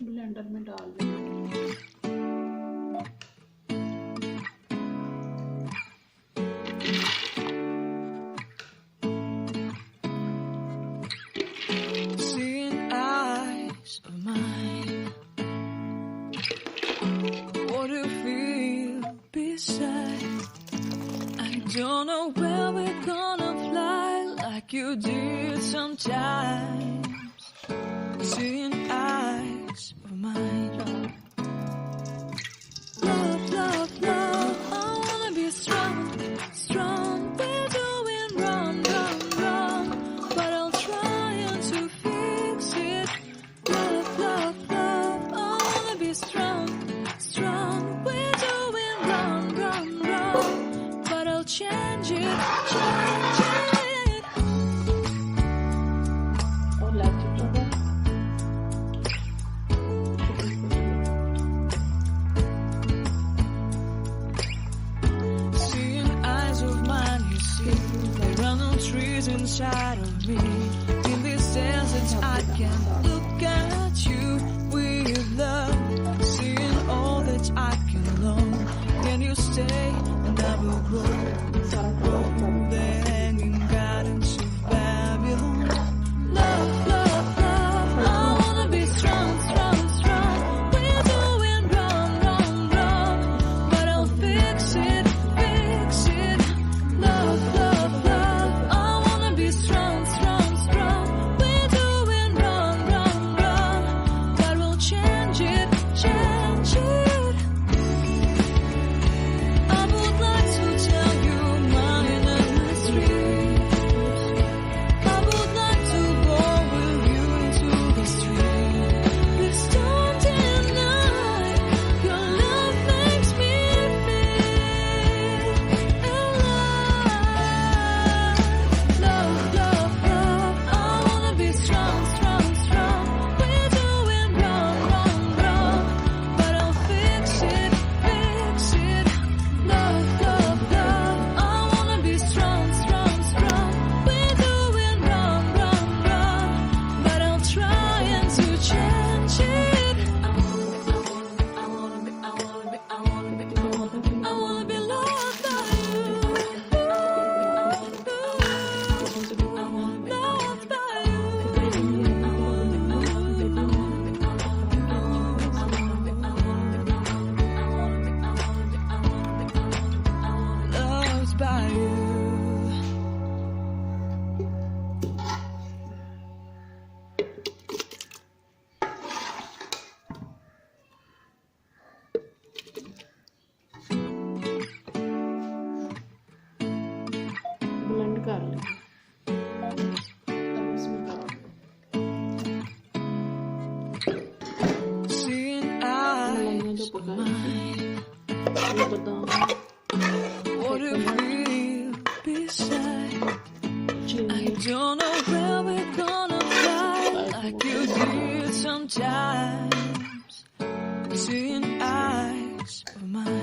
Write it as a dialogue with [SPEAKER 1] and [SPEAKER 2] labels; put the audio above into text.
[SPEAKER 1] Blender में डाल देंगे।
[SPEAKER 2] Seeing eyes of mine, what do you feel beside? I don't know where we're gonna fly like you did sometimes. Seeing eyes of mine, love, love, love, I wanna be strong, strong. We're doing wrong, wrong, wrong, but I'll try to fix it. Love, love, love, I wanna be strong, strong. We're doing wrong, wrong, wrong, but I'll change it, change it.
[SPEAKER 1] और इलायची powder,
[SPEAKER 2] Seeing eyes of mine, you see, there are no trees inside of me. In this desert, I can look at you with love. Seeing all that I can learn. Can you stay and I will grow?
[SPEAKER 1] सारा colour
[SPEAKER 2] The hanging gardens of Babylon. Love, love, love, I wanna be strong, strong, strong. We're doing wrong, wrong, wrong, but I'll fix it, fix it. Love, love, love, I wanna be strong, strong, strong. We're doing wrong, wrong, wrong, but we'll change it, change it. I would like to tell you my mystery. I would like to go with you into the street. Please don't deny your love makes me feel alive. Love, love, love, I wanna be strong, strong, strong. We're doing wrong, wrong, wrong, but I'll fix it, fix it. Love, love, love, I wanna be strong, strong, strong. We're doing wrong, wrong, wrong, but I'll try to change it. I wanna be loved by you. Loved by you. Loved by you.
[SPEAKER 1] Blend कर लेंगे। अब इसमें डालेंगे
[SPEAKER 2] Seeing
[SPEAKER 1] मलाइयाँ
[SPEAKER 2] eyes
[SPEAKER 1] जो
[SPEAKER 2] of
[SPEAKER 1] पकाई थी,
[SPEAKER 2] mine,
[SPEAKER 1] ये बादाम,
[SPEAKER 2] what do you feel beside? I
[SPEAKER 1] चीनी,
[SPEAKER 2] don't know where we're gonna fly like you did sometimes. Seeing eyes of mine.